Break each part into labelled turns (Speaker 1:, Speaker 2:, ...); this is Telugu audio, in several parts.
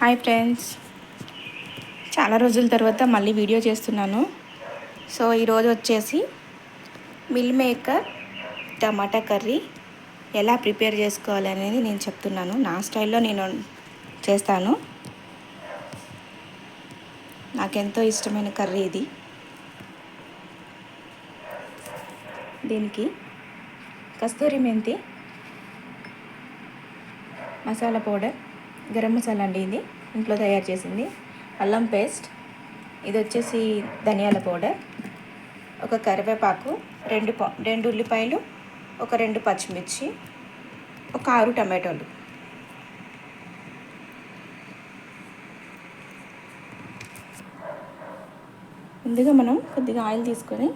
Speaker 1: హాయ్ ఫ్రెండ్స్, చాలా రోజుల తర్వాత మళ్ళీ వీడియో చేస్తున్నాను. సో ఈరోజు వచ్చేసి మిల్ మేకర్ టమాటా కర్రీ ఎలా ప్రిపేర్ చేసుకోవాలి అనేది నేను చెప్తున్నాను. నా స్టైల్లో నేను చేస్తాను. నాకెంతో ఇష్టమైన కర్రీ ఇది. దీనికి కస్తూరి మెంతి, మసాలా పౌడర్, గరం మసాలా అండి, ఇది ఇంట్లో తయారు చేసింది, అల్లం పేస్ట్, ఇది వచ్చేసి ధనియాల పౌడర్, ఒక కరివేపాకు, రెండు ఉల్లిపాయలు, ఒక 2 పచ్చిమిర్చి, ఒక 6 టమాటోలు. ముందుగా మనం కొద్దిగా ఆయిల్ తీసుకొని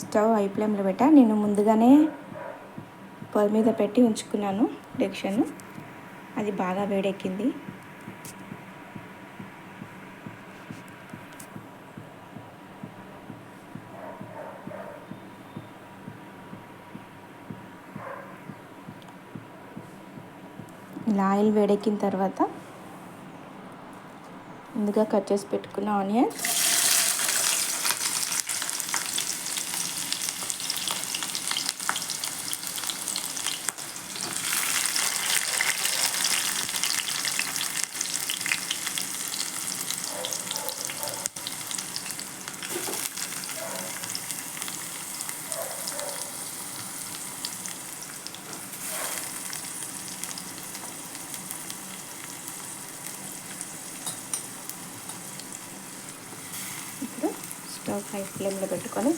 Speaker 1: స్టవ్ హై ఫ్లేమ్లో పెట్టా. నేను ముందుగానే పొయ్యి మీద పెట్టి ఉంచుకున్నాను ఇండక్షన్. అది బాగా వేడెక్కింది. ఇలా ఆయిల్ వేడెక్కిన తర్వాత ముందుగా కట్ చేసి పెట్టుకున్న ఆనియన్, ఇప్పుడు స్టవ్ హై ఫ్లేమ్లో పెట్టుకొని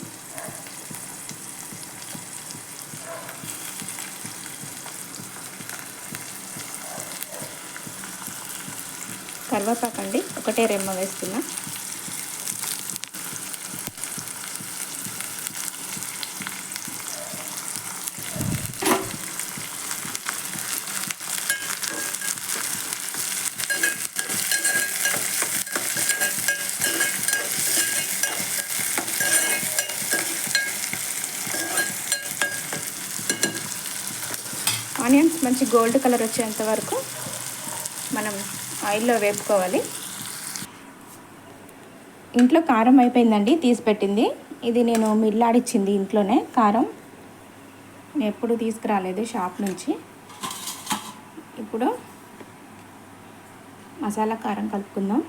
Speaker 1: కరివేపాకండి ఒకటే రెమ్మ వేస్తున్నా. ఆనియన్స్ మంచి గోల్డ్ కలర్ వచ్చేంత వరకు మనం ఆయిల్లో వేపుకోవాలి. ఇంట్లో కారం అయిపోయిందండి, తీసి పెట్టింది. ఇది నేను మిల్లాడిచ్చింది ఇంట్లోనే కారం, నేను ఎప్పుడు తీసుకురాలేదు షాప్ నుంచి. ఇప్పుడు మసాలా కారం కలుపుకుందాం.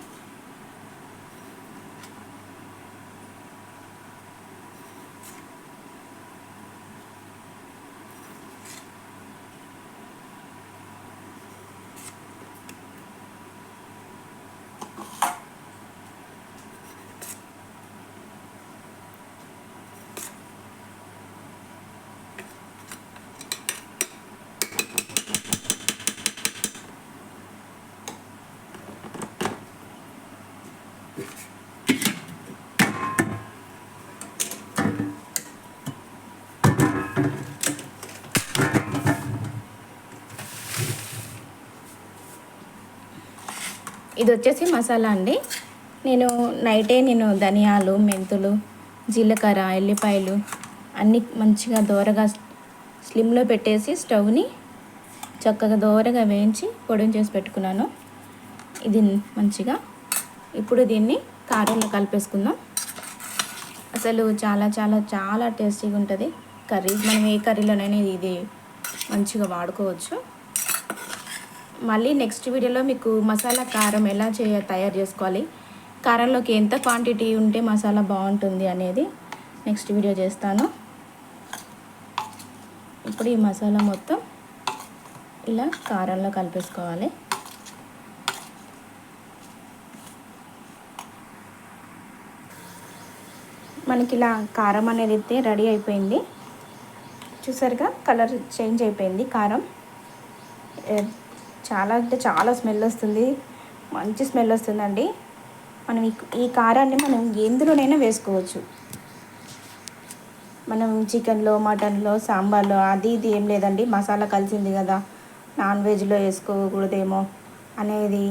Speaker 1: ఇది వచ్చేసి మసాలా అండి. నేను ధనియాలు, మెంతులు, జీలకర్ర, ఎల్లిపాయలు అన్నీ మంచిగా దోరగా స్లిమ్లో పెట్టేసి స్టవ్ని చక్కగా దోరగా వేయించి పొడిని చేసి పెట్టుకున్నాను. ఇది మంచిగా ఇప్పుడు దీన్ని కారంలో కలిపేసుకుందాం. అసలు చాలా చాలా చాలా టేస్టీగా ఉంటుంది కర్రీ. మనం ఏ కర్రీలోనైనా ఇది మంచిగా వాడుకోవచ్చు. మళ్ళీ నెక్స్ట్ వీడియోలో మీకు మసాలా కారం ఎలా తయారు చేసుకోవాలి, కారంలోకి ఎంత క్వాంటిటీ ఉంటే మసాలా బాగుంటుంది అనేది నెక్స్ట్ వీడియో చేస్తాను. ఇప్పుడు ఈ మసాలా మొత్తం ఇలా కారంలో కలిపేసుకోవాలి. మనకి ఇలా కారం అనేది అయితే రెడీ అయిపోయింది. చూసారుగా, కలర్ చేంజ్ అయిపోయింది కారం. చాలా అంటే చాలా స్మెల్ వస్తుంది, మంచి స్మెల్ వస్తుందండి. మనం ఈ కారాన్ని మనం ఎందులోనైనా వేసుకోవచ్చు. మనం చికెన్లో, మటన్లో, సాంబార్లో అది ఇది ఏం లేదండి, మసాలా కలిసింది కదా, నాన్ వెజ్లో వేసుకోకూడదేమో అనేది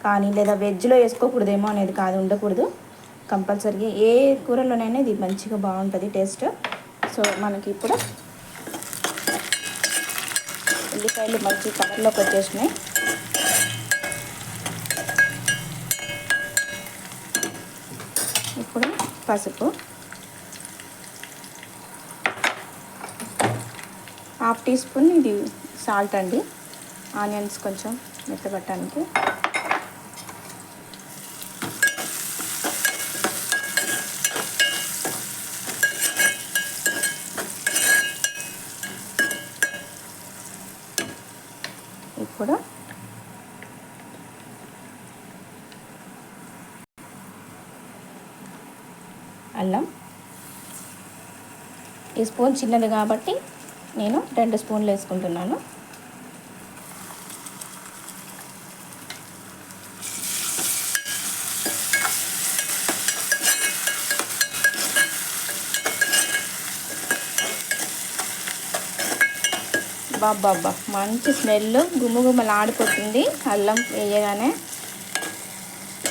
Speaker 1: కానీ, లేదా వెజ్లో వేసుకోకూడదేమో అనేది కాదు, ఉండకూడదు. కంపల్సరీగా ఏ కూరలోనైనా ఇది మంచిగా బాగుంటుంది టేస్ట్. సో మనకి ఇప్పుడు ఉల్లిపాయలు మంచి కలర్లోకి వచ్చేసినాయి. ఇప్పుడు పసుపు, హాఫ్ టీ స్పూన్ ఇది సాల్ట్ అండి, ఆనియన్స్ కొంచెం మెత్తబట్టడానికి. ఇప్పుడు అల్లం, ఈ స్పూన్ చిన్నది కాబట్టి నేను 2 స్పూన్లు వేసుకుంటున్నాను. బాబ్బా మంచి స్మెల్ గుమగుమలాడిపోతుంది. అల్లం వేయగానే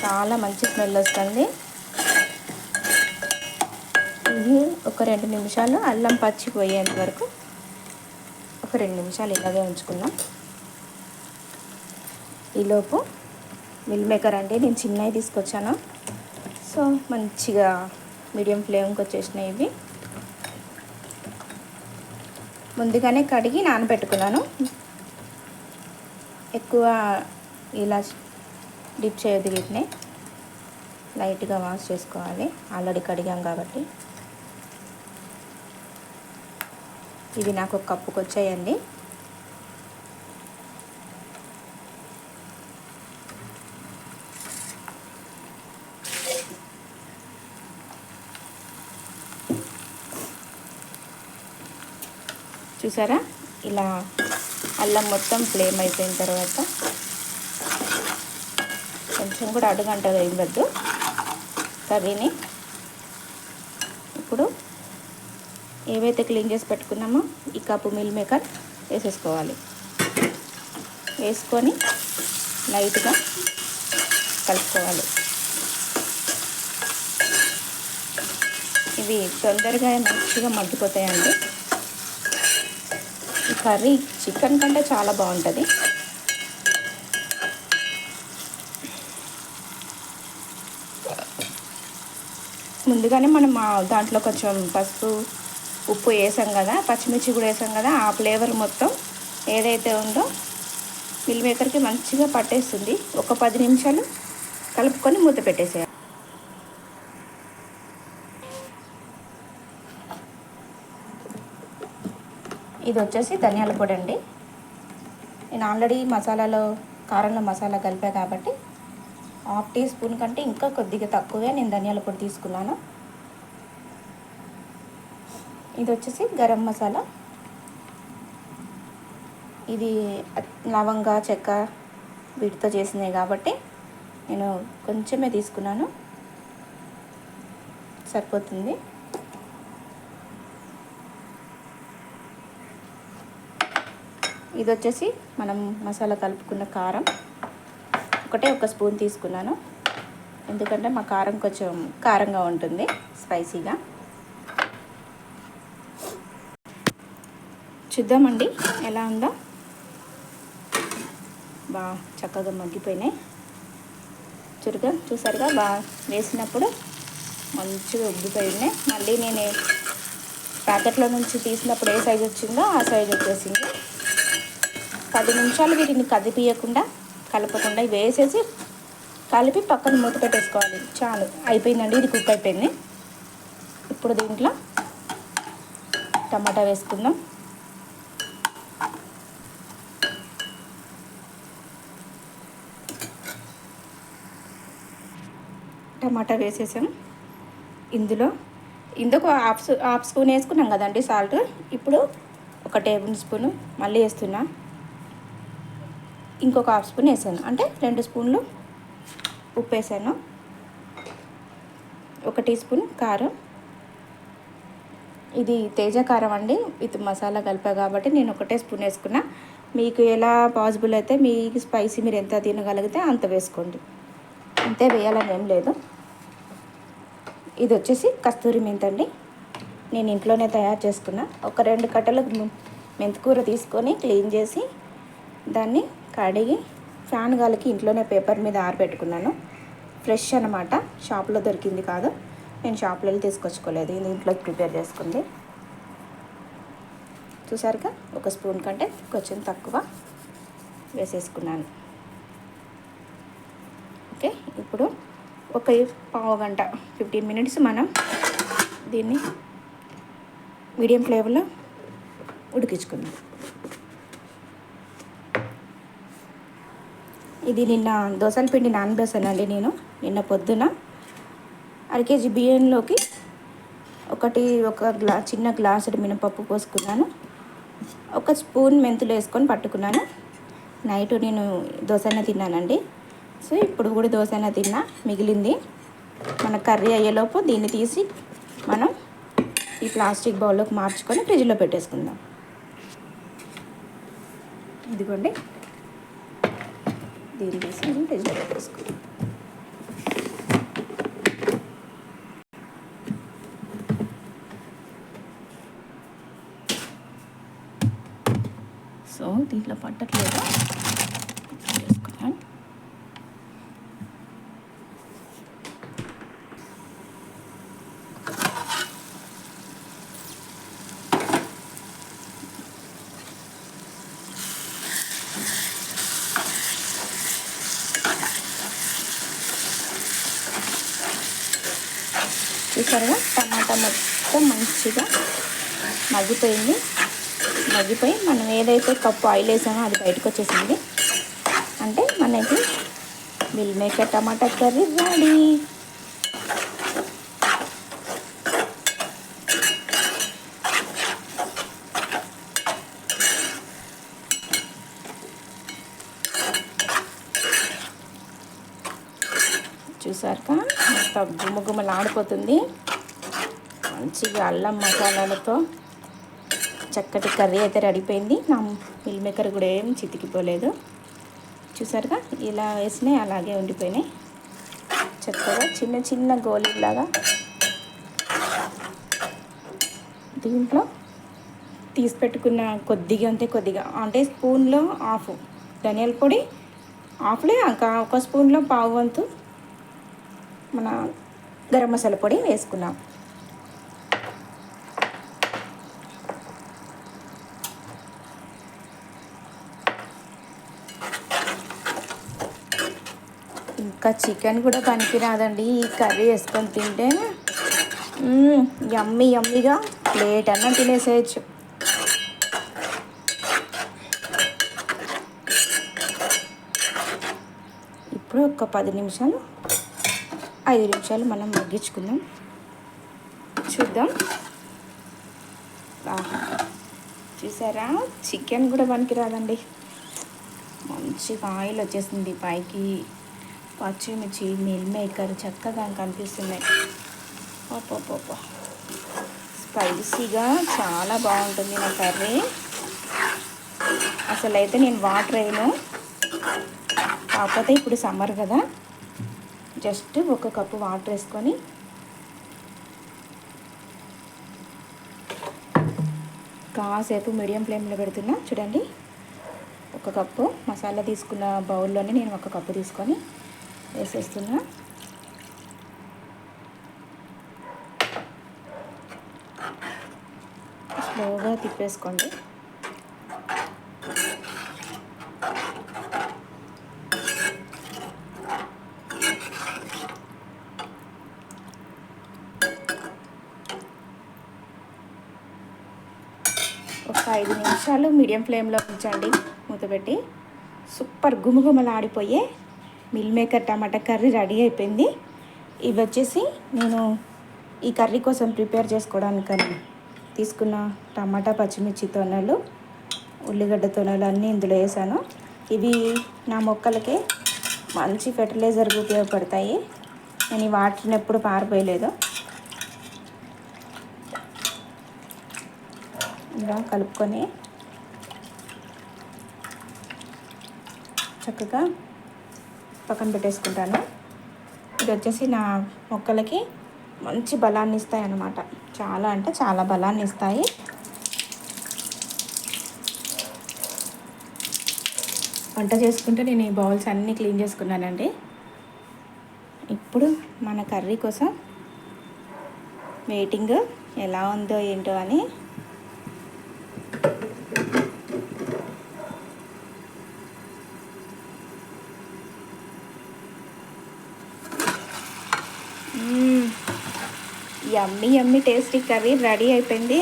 Speaker 1: చాలా మంచి స్మెల్ వస్తుంది. ఇది ఒక 2 నిమిషాలు అల్లం పచ్చిపోయేంత వరకు ఒక 2 నిమిషాలు ఇలాగే ఉంచుకుందాం. ఈలోపు మిల్ మేకర్ అండి, నేను చిన్నవి తీసుకొచ్చాను. సో మంచిగా మీడియం ఫ్లేమ్కి వచ్చేసినాయి. ఇవి ముందుగానే కడిగి నానబెట్టుకున్నాను. ఎక్కువ ఇలా డిప్ చేయొద్దు, వీటిని లైట్గా వాష్ చేసుకోవాలి, ఆల్రెడీ కడిగాం కాబట్టి. ఇవి నాకు ఒక కప్పుకి వచ్చాయండి. చూసారా, ఇలా అల్లం మొత్తం ఫ్లేమ్ అయిపోయిన తర్వాత కొంచెం కూడా అడుగంటగా ఇవ్వద్దు కర్రీని. ఇప్పుడు ఏవైతే క్లీన్ చేసి పెట్టుకున్నామో ఈ కప్పు మిల్ మేకర్ వేసేసుకోవాలి. వేసుకొని లైట్గా కలుపుకోవాలి. ఇవి తొందరగా మంచిగా మగ్గిపోతాయండి. ఈ కర్రీ చికెన్ కంటే చాలా బాగుంటుంది. ముందుగానే మనం దాంట్లో కొంచెం పసుపు, ఉప్పు వేసాం కదా, పచ్చిమిర్చి కూడా వేసాం కదా, ఆ ఫ్లేవర్ మొత్తం ఏదైతే ఉందో మిల్ మేకర్కి మంచిగా పట్టేస్తుంది. ఒక 10 నిమిషాలు కలుపుకొని మూత పెట్టేసేయాలి. ఇది వచ్చేసి ధనియాల పొడి అండి. నేను ఆల్రెడీ మసాలాలో కారంలో మసాలా కలిపా కాబట్టి హాఫ్ టీ స్పూన్ కంటే ఇంకా కొద్దిగా తక్కువే నేను ధనియాల పొడి తీసుకున్నాను. ఇది వచ్చేసి గరం మసాలా. ఇది లవంగా, చెక్క వీటితో చేసినాయి కాబట్టి నేను కొంచెమే తీసుకున్నాను, సరిపోతుంది. ఇది వచ్చేసి మనం మసాలా కలుపుకున్న కారం ఒక స్పూన్ తీసుకున్నాను, ఎందుకంటే మా కారం కొంచెం కారంగా ఉంటుంది, స్పైసీగా. చూద్దామండి ఎలా ఉందో. బాగా చక్కగా మగ్గిపోయినాయి. చూసారుగా, బాగా వేసినప్పుడు మంచిగా ఉబ్బిపోయినాయి. మళ్ళీ నేను ప్యాకెట్లో నుంచి తీసినప్పుడు ఏ సైజు వచ్చిందో ఆ సైజు వచ్చేసింది. 10 నిమిషాలు వీటిని కదిపియకుండా, కలపకుండా వేసేసి కలిపి పక్కన మూత పెట్టేసుకోవాలి. చాలు, అయిపోయిందండి, ఇది కుక్ అయిపోయింది. ఇప్పుడు దీంట్లో టమాటా వేసుకుందాం. టమాటా వేసేసాం. ఇందుకు హాఫ్ స్పూన్ వేసుకున్నాం కదండి సాల్ట్. ఇప్పుడు 1 టేబుల్ స్పూను మళ్ళీ వేస్తున్నా. ఇంకొక హాఫ్ స్పూన్ వేసాను, అంటే 2 స్పూన్లు ఉప్పు వేసాను. 1 టీ స్పూన్ కారం, ఇది తేజ కారం అండి, విత్ మసాలా కలిపా కాబట్టి నేను ఒకటే స్పూన్ వేసుకున్నా. మీకు ఎలా పాసిబుల్ అయితే మీకు స్పైసీ మీరు ఎంత తినగలిగితే అంత వేసుకోండి, అంతే, వేయాలని ఏం లేదు. ఇది వచ్చేసి కస్తూరి మెంతి అండి, నేను ఇంట్లోనే తయారు చేసుకున్నా. ఒక 2 కట్టలు మెంతికూర తీసుకొని క్లీన్ చేసి దాన్ని కడిగి ఫ్యాన్ గాలికి ఇంట్లోనే పేపర్ మీద ఆరబెట్టుకున్నాను. ఫ్రెష్ అనమాట, షాప్లో దొరికింది కాదు, నేను షాప్లో వెళ్ళి తీసుకొచ్చుకోలేదు, ఇది ఇంట్లో ప్రిపేర్ చేసుకుంది. చూసారుగా, ఒక స్పూన్ కంటే కొంచెం తక్కువ వేసేసుకున్నాను. ఓకే, ఇప్పుడు ఒక పావు గంట 15 మినిట్స్ మనం దీన్ని మీడియం ఫ్లేవర్లో ఉడికించుకుందాం. ఇది నిన్న దోసల పిండి నానబేసానండి నేను. నిన్న పొద్దున 1/2 కేజీ బియ్యంలోకి ఒక చిన్న గ్లాసుడు మినపప్పు పోసుకున్నాను. 1 స్పూన్ మెంతులు వేసుకొని పట్టుకున్నాను. నైట్ నేను దోశనే తిన్నానండి, సో ఇప్పుడు కూడా దోశనే తిన్నా. మిగిలింది మన కర్రీ అయ్యేలోపు దీన్ని తీసి మనం ఈ ప్లాస్టిక్ బౌల్లోకి మార్చుకొని ఫ్రిడ్జ్లో పెట్టేసుకుందాం. ఇదిగోండి, దీన్ని తీసి మనం ఫ్రిడ్జ్లో పెట్టేసుకుందాం. సో దీంట్లో పట్టట్లేదు, వేసుకున్నాను. చూసారుగా, టమాటా మొత్తం మంచిగా మగ్గిపోయి మనం ఏదైతే కప్పు ఆయిల్ వేసామో అది బయటకు వచ్చేసింది. అంటే మనకి మిల్ మేకర్ టమాటా కర్రీ రెడీ. చూసారుగా, మొత్తం గుమగుమలాడిపోతుంది. మంచిగా అల్లం మసాలాలతో చక్కటి కర్రీ అయితే రెడీపోయింది. నా మిల్ మేకర్ కూడా ఏం చితికిపోలేదు. చూసారుగా, ఇలా వేసినాయి అలాగే ఉండిపోయినాయి చక్కగా చిన్న చిన్న గోళీలాగా. దీంట్లో తీసి పెట్టుకున్న కొద్దిగా అంటే స్పూన్లో హాఫ్ ధనియాల పొడి, హాఫ్లే ఒక స్పూన్లో పావు వంతు మన గరం మసాలా పొడి వేసుకున్నాం. ఇంకా చికెన్ కూడా పనికిరాదండి, ఈ కర్రీ వేసుకొని తింటే యమ్మీగా ప్లేట్ అన్న తినేసేయచ్చు. ఇప్పుడు ఒక 5 నిమిషాలు మనం మగ్గించుకుందాం. చూద్దాం. చూసారా, చికెన్ కూడా పనికిరాదండి, మంచిగా ఆయిల్ వచ్చేసింది పైకి. పచ్చిమిర్చి, మిల్ మేకర్ చక్కగా కనిపిస్తున్నాయి. ఓపో, స్పైసీగా చాలా బాగుంటుంది నా కర్రీ. అసలు అయితే నేను వాటర్ వేయను, కాకపోతే ఇప్పుడు సమ్మర్ కదా, జస్ట్ 1 కప్పు వాటర్ వేసుకొని కాసేపు మీడియం ఫ్లేమ్లో పెడుతున్నా. చూడండి, 1 కప్పు మసాలా తీసుకున్న బౌల్లోనే నేను 1 కప్పు తీసుకొని వేసేస్తున్నా. స్లోగా తిప్పేసుకోండి. ఒక 5 నిమిషాలు మీడియం ఫ్లేమ్లో ఉంచండి మూత పెట్టి. సూపర్ గుమగుమలాడిపోయే మిల్ మేకర్ టమాటా కర్రీ రెడీ అయిపోయింది. ఇవి వచ్చేసి నేను ఈ కర్రీ కోసం ప్రిపేర్ చేసుకోవడానికని తీసుకున్న టమాటా, పచ్చిమిర్చి తొనలు, ఉల్లిగడ్డ తొనలు అన్నీ ఇందులో వేసాను. ఇవి నా మొక్కలకి మంచి ఫెర్టిలైజర్గా ఉపయోగపడతాయి. నేను ఈ వాటర్ని ఎప్పుడు పారిపోయలేదు. ఇలా కలుపుకొని చక్కగా పక్కన పెట్టేసుకుంటాను. ఇది వచ్చేసి నా మొక్కలకి మంచి బలాన్ని ఇస్తాయి అన్నమాట. చాలా అంటే చాలా బలాన్ని ఇస్తాయి. వంట చేసుకుంటే నేను ఈ బౌల్స్ అన్నీ క్లీన్ చేసుకున్నానండి. ఇప్పుడు మన కర్రీ కోసం వెయిటింగ్ ఎలా ఉందో ఏంటో అని. యమ్మీ యమ్మీ టేస్టీ కర్రీ రెడీ అయిపోయింది.